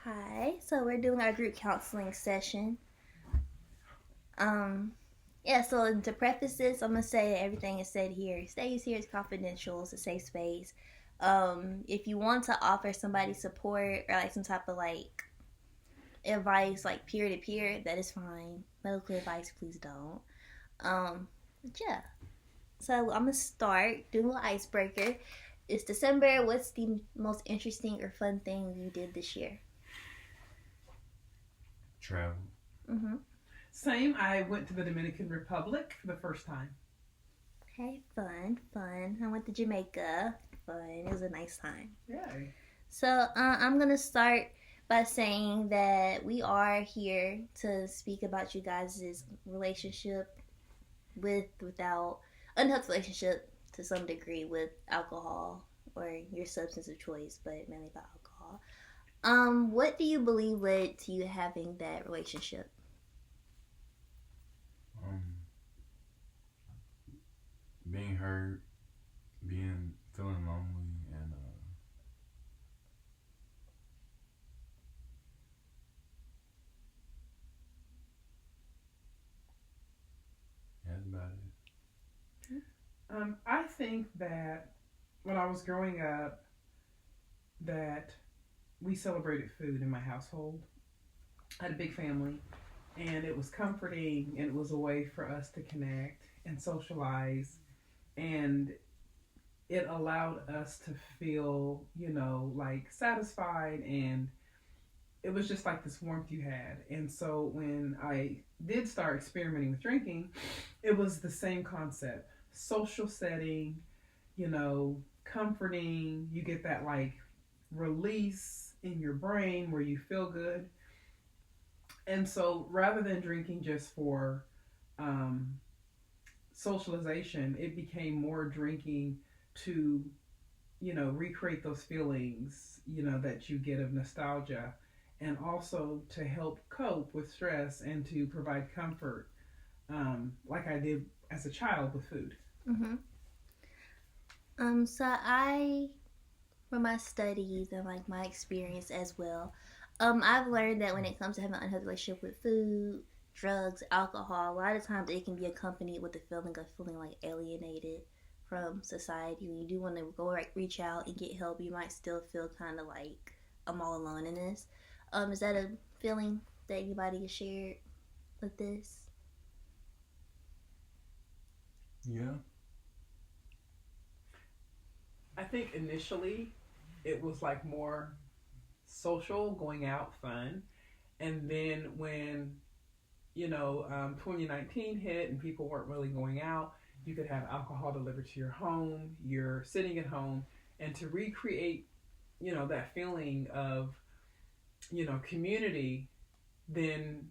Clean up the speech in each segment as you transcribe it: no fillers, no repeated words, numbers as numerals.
Hi. So we're doing our group counseling session. Um, so to preface this, I'm gonna say everything is said here stays here. It's confidential. It's a safe space. If you want to offer somebody support or like some type of like advice, like peer to peer, that is fine. Medical advice, please don't. But yeah. So I'm gonna start doing an icebreaker. It's December. What's the most interesting or fun thing you did this year? Travel. Mm-hmm. Same. I went to the Dominican Republic for the first time. Okay, fun. I went to Jamaica. Fun. It was a nice time. Yay. So I'm gonna start by saying that we are here to speak about you guys' relationship without unhealthy relationship to some degree with alcohol or your substance of choice, but mainly about alcohol. What do you believe led to you having that relationship? Um, Being hurt, feeling lonely, and that's about it. I think that when I was growing up, that we celebrated food in my household. I had a big family, and it was comforting, and it was a way for us to connect and socialize, and it allowed us to feel, like satisfied, and it was just like this warmth you had. And so when I did start experimenting with drinking, it was the same concept: social setting, comforting. You get that like release in your brain where you feel good. And so rather than drinking just for um, socialization, it became more drinking to, recreate those feelings, that you get of nostalgia, and also to help cope with stress and to provide comfort, like I did as a child with food. Mm-hmm. From my studies and like my experience as well, I've learned that when it comes to having an unhealthy relationship with food, drugs, alcohol, a lot of times it can be accompanied with the feeling of feeling like alienated from society. When you do want to go reach out and get help, you might still feel kind of like I'm all alone in this. Is that a feeling that anybody has shared with this? Yeah. I think initially it was like more social, going out, fun. And then when 2019 hit and people weren't really going out, you could have alcohol delivered to your home. You're sitting at home, and to recreate, that feeling of, community. Then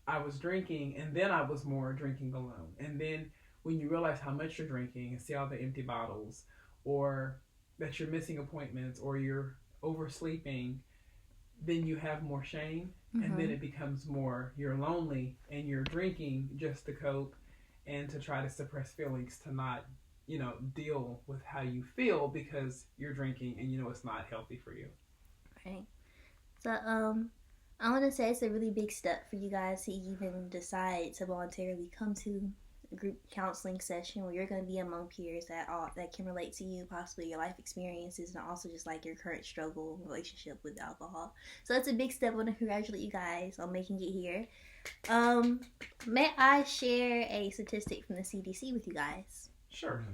I was drinking, and then I was more drinking alone. And then when you realize how much you're drinking and see all the empty bottles, or that you're missing appointments, or you're oversleeping, then you have more shame, and then Mm-hmm. it becomes more you're lonely and you're drinking just to cope and to try to suppress feelings, to not deal with how you feel because you're drinking and it's not healthy for you. Right. So I want to say it's a really big step for you guys to even decide to voluntarily come to a group counseling session where you're going to be among peers that can relate to you, possibly your life experiences, and also just like your current struggle relationship with alcohol. So that's a big step. I want to congratulate you guys on making it here. Um, may I share a statistic from the CDC with you guys? Sure.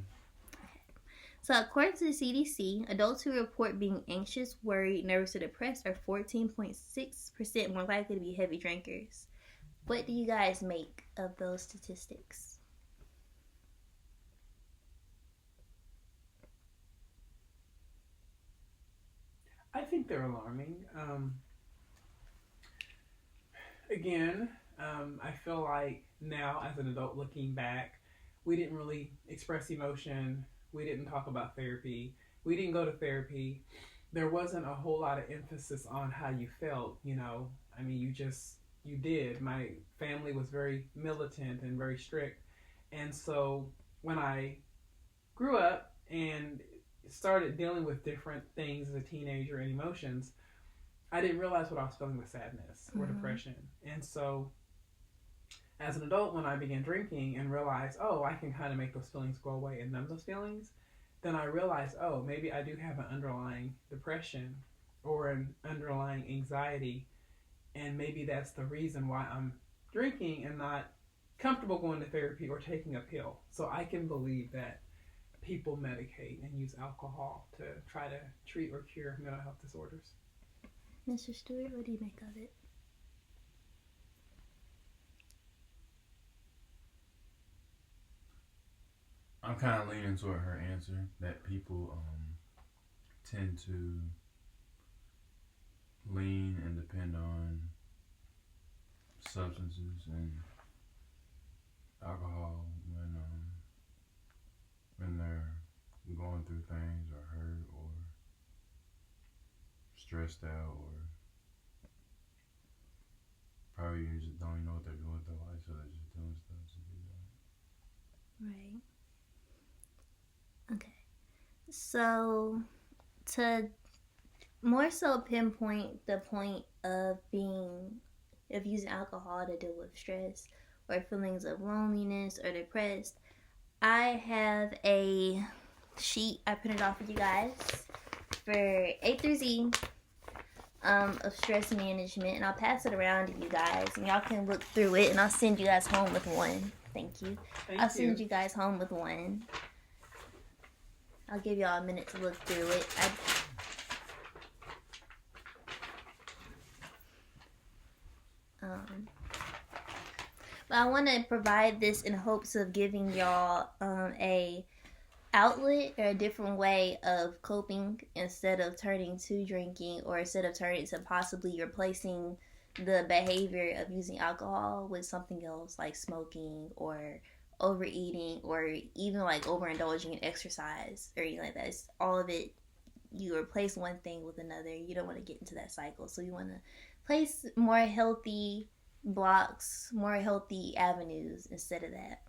So, according to the CDC, adults who report being anxious, worried, nervous, or depressed are 14.6% more likely to be heavy drinkers. What do you guys make of those statistics? I think they're alarming. Again, I feel like now as an adult looking back, we didn't really express emotion. We didn't talk about therapy. We didn't go to therapy. There wasn't a whole lot of emphasis on how you felt. I mean, you did. My family was very militant and very strict. And so when I grew up and started dealing with different things as a teenager and emotions, I didn't realize what I was feeling with sadness or depression. And so as an adult, when I began drinking and realized, oh, I can kind of make those feelings go away and numb those feelings, then I realized, oh, maybe I do have an underlying depression or an underlying anxiety. And maybe that's the reason why I'm drinking and not comfortable going to therapy or taking a pill. So I can believe that people medicate and use alcohol to try to treat or cure mental health disorders. Mr. Stewart, what do you make of it? I'm kind of leaning toward her answer that people tend to lean and depend on substances and alcohol when they're going through things or hurt or stressed out or probably you just don't even know what they're doing with their life, so they're just doing stuff to do that. Right. Okay. So, to more so pinpoint the point of using alcohol to deal with stress or feelings of loneliness or depressed, I have a sheet I printed off for you guys for A through Z of stress management, and I'll pass it around to you guys, and y'all can look through it, and I'll send you guys home with one. Thank you. I'll send you guys home with one. I'll give y'all a minute to look through it. But I want to provide this in hopes of giving y'all a outlet or a different way of coping instead of turning to drinking, or instead of turning to possibly replacing the behavior of using alcohol with something else like smoking or overeating or even like overindulging in exercise or anything like that. It's all of it, you replace one thing with another. You don't want to get into that cycle, so you want to place more healthy blocks, more healthy avenues instead of that.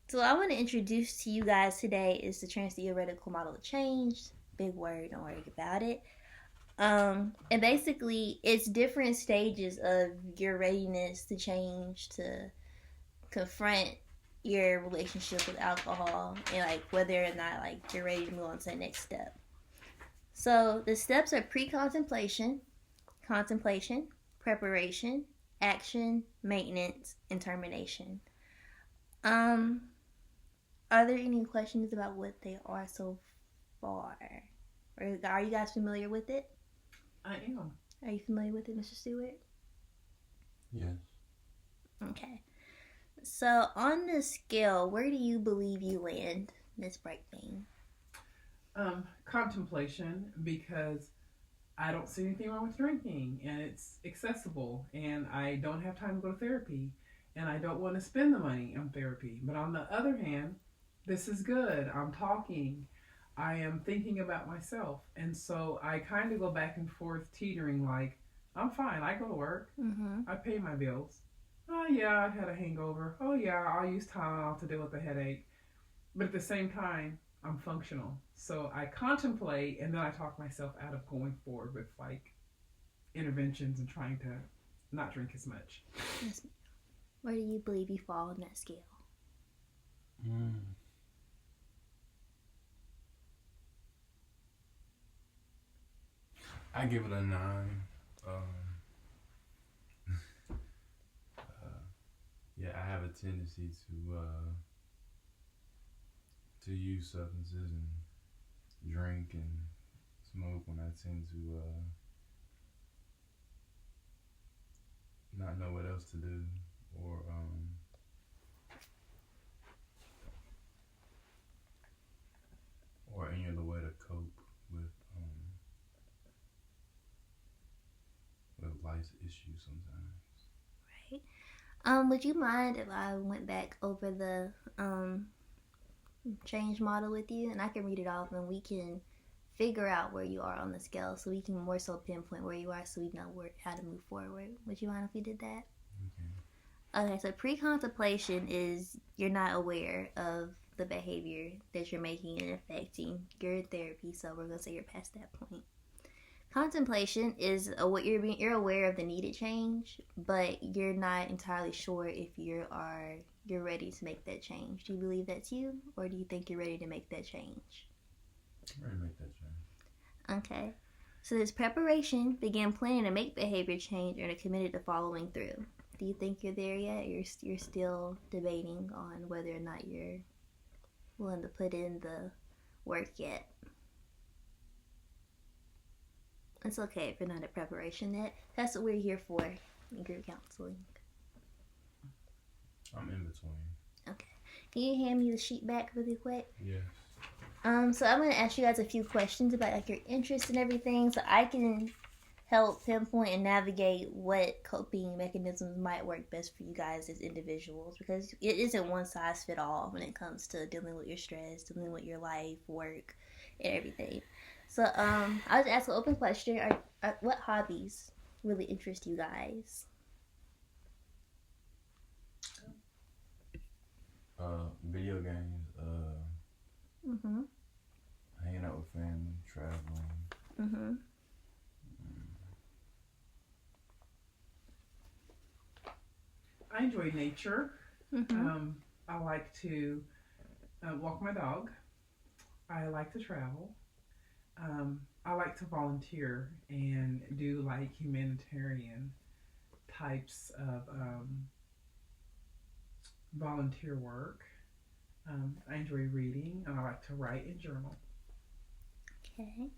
So I want to introduce to you guys today is the trans-theoretical model of change. Big word, don't worry about it. And basically, it's different stages of your readiness to change, to confront your relationship with alcohol, and like whether or not like you're ready to move on to the next step. So the steps are pre-contemplation, contemplation, preparation, action, maintenance, and termination. Are there any questions about what they are so far? Or are you guys familiar with it? I am. Are you familiar with it, Mr. Stewart? Yes. Okay. So on the scale, where do you believe you land, Miss Brightbane? Contemplation, because I don't see anything wrong with drinking, and it's accessible, and I don't have time to go to therapy, and I don't want to spend the money on therapy. But on the other hand, this is good. I'm talking. I am thinking about myself. And so I kind of go back and forth teetering like, I'm fine. I go to work. Mm-hmm. I pay my bills. Oh, yeah, I had a hangover. Oh, yeah, I'll use Tylenol to deal with the headache. But at the same time, I'm functional. So I contemplate, and then I talk myself out of going forward with like interventions and trying to not drink as much. Yes. Where do you believe you fall on that scale? I give it a 9. Yeah, I have a tendency to use substances and drink and smoke when I tend to not know what else to do, or any other way to cope with life's issues sometimes. Right. Would you mind if I went back over the change model with you, and I can read it off, and we can figure out where you are on the scale, so we can more so pinpoint where you are, so we know how to move forward. Would you mind if we did that? Okay. So pre-contemplation is you're not aware of the behavior that you're making and affecting your therapy, so we're gonna say you're past that point. Contemplation is what you're aware of the needed change, but you're not entirely sure if you're ready to make that change. Do you believe that's you, or do you think you're ready to make that change? I'm ready to make that change. Okay. So this preparation, begin planning to make behavior change, and are committed to following through. Do you think you're there yet? You're still debating on whether or not you're willing to put in the work yet. It's okay if you're not at preparation yet. That's what we're here for in group counseling. I'm in between. Okay. Can you hand me the sheet back really quick? Yes. So I'm gonna ask you guys a few questions about like your interests and everything, so I can help pinpoint and navigate what coping mechanisms might work best for you guys as individuals, because it isn't one size fit all when it comes to dealing with your stress, dealing with your life, work, and everything. So I'll just ask an open question. What hobbies really interest you guys? Video games, hanging out with family, traveling. I enjoy nature. I like to walk my dog. I like to travel. I like to volunteer and do like humanitarian types of volunteer work. I enjoy reading, and I like to write and journal. Okay.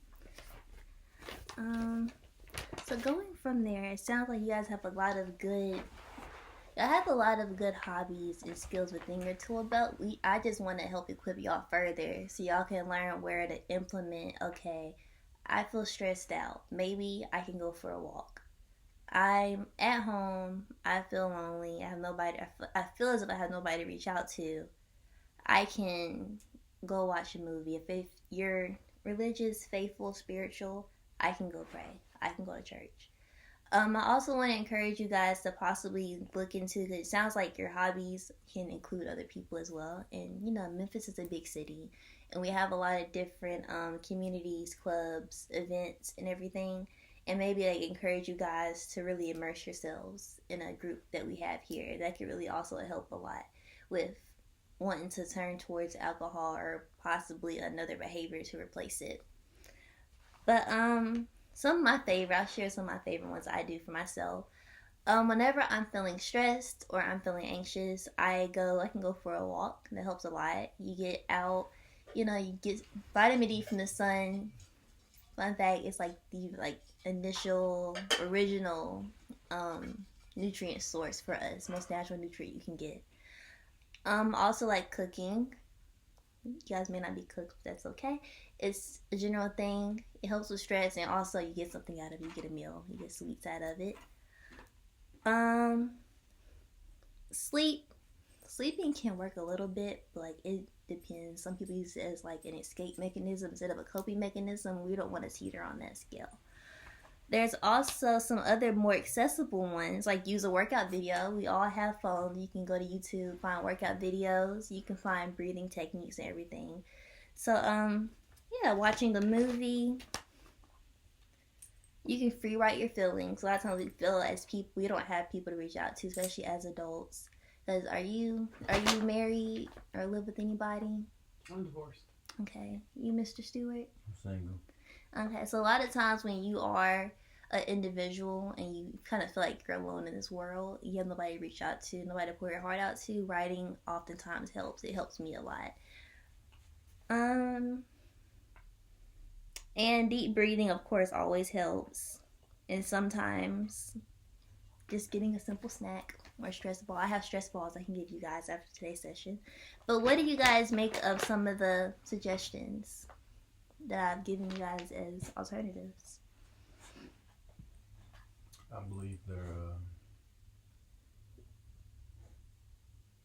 So going from there, it sounds like you guys have a lot of good hobbies and skills within your tool belt. I just want to help equip y'all further so y'all can learn where to implement. Okay, I feel stressed out. Maybe I can go for a walk. I'm at home. I feel lonely. I have nobody. I feel as if I have nobody to reach out to. I can go watch a movie. If you're religious, faithful, spiritual, I can go pray. I can go to church. I also want to encourage you guys to possibly look into, because it sounds like your hobbies can include other people as well. And, Memphis is a big city, and we have a lot of different communities, clubs, events, and everything. And maybe I encourage you guys to really immerse yourselves in a group that we have here. That could really also help a lot with wanting to turn towards alcohol or possibly another behavior to replace it. But I'll share some of my favorite ones I do for myself. Whenever I'm feeling stressed or I'm feeling anxious, I can go for a walk. That helps a lot. You get out, you get vitamin D from the sun. Fun fact, it's like the initial original nutrient source for us, most natural nutrient you can get. Also like cooking. You guys may not be cooks, but that's okay. It's a general thing. It helps with stress, and also you get something out of it. You get a meal. You get sweets out of it. Sleeping can work a little bit, but it depends. Some people use it as an escape mechanism instead of a coping mechanism. We don't want to teeter on that scale. There's also some other more accessible ones, like use a workout video. We all have phones. You can go to YouTube, find workout videos. You can find breathing techniques and everything. So, watching a movie. You can free write your feelings. A lot of times we feel as people, we don't have people to reach out to, especially as adults. Because are you married or live with anybody? I'm divorced. Okay. You, Mr. Stewart? I'm single. Okay, so a lot of times when you are an individual and you kind of feel like you're alone in this world, you have nobody to reach out to, nobody to pour your heart out to, writing oftentimes helps. It helps me a lot. And deep breathing, of course, always helps. And sometimes just getting a simple snack or stress ball. I have stress balls I can give you guys after today's session. But what do you guys make of some of the suggestions that I've given you guys as alternatives? I believe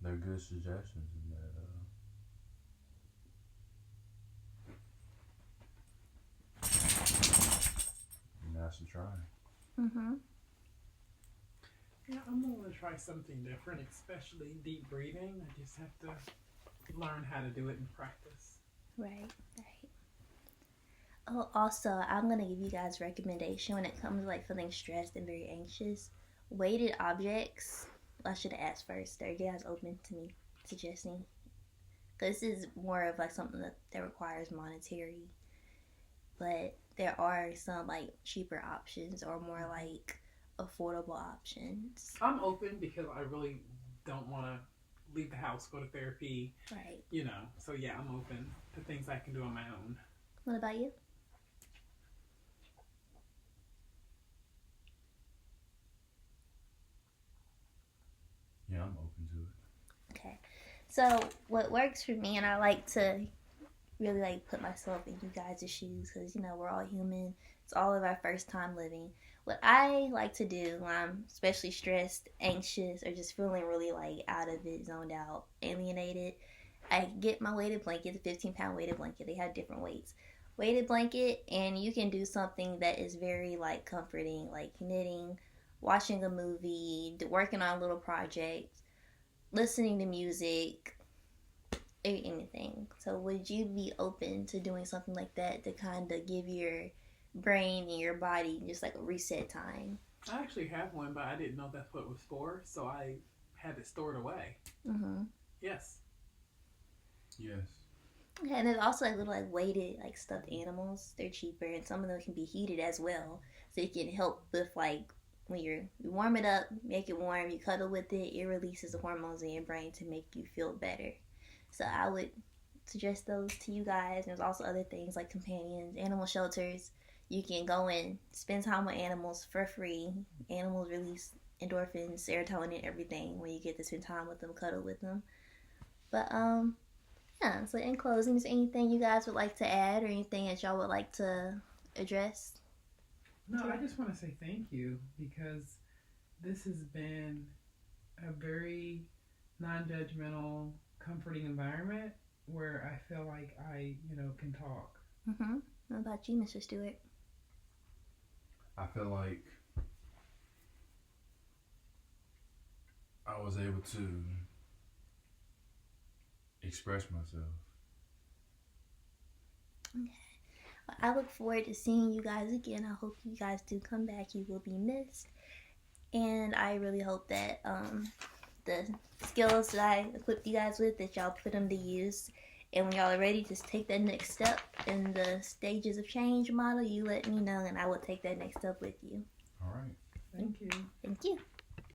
they're good suggestions, and that nice to try. Yeah, I'm going to try something different, especially deep breathing. I just have to learn how to do it in practice. Right. Oh, also, I'm gonna give you guys a recommendation when it comes to like feeling stressed and very anxious. Weighted objects. I should have asked first. Are you guys open to me suggesting? Because this is more of like something that requires monetary, but there are some like cheaper options or more like affordable options. I'm open because I really don't want to leave the house, go to therapy, Right. So yeah, I'm open to things I can do on my own. What about you? Yeah, I'm open to it. Okay. So what works for me, and I like to really like put myself in you guys' shoes because we're all human. It's all of our first time living. What I like to do when I'm especially stressed, anxious, or just feeling really like out of it, zoned out, alienated, I get my weighted blanket, the 15-pound weighted blanket. They have different weights. Weighted blanket, and you can do something that is very like comforting, like knitting, watching a movie, working on a little project, listening to music, anything. So would you be open to doing something like that to kind of give your brain and your body just like a reset time? I actually have one, but I didn't know that's what it was for, so I had it stored away. Mm-hmm. Yes. Yes. Yeah, and there's also like little like weighted like stuffed animals. They're cheaper, and some of them can be heated as well, so it can help with like when you warm it up, make it warm, you cuddle with it, it releases the hormones in your brain to make you feel better. So I would suggest those to you guys. There's also other things like companions, animal shelters. You can go and spend time with animals for free. Animals release endorphins, serotonin, everything when you get to spend time with them, cuddle with them. But yeah. So in closing, is there anything you guys would like to add, or anything that y'all would like to address? No, I just want to say thank you because this has been a very non-judgmental, comforting environment where I feel like I, can talk. Mm-hmm. What about you, Mr. Stewart? I feel like I was able to express myself. Okay. Well, I look forward to seeing you guys again. I hope you guys do come back. You will be missed. And I really hope that the skills that I equipped you guys with, that y'all put them to use. And when y'all are ready to take that next step in the stages of change model, you let me know, and I will take that next step with you. All right. Thank you. Thank you.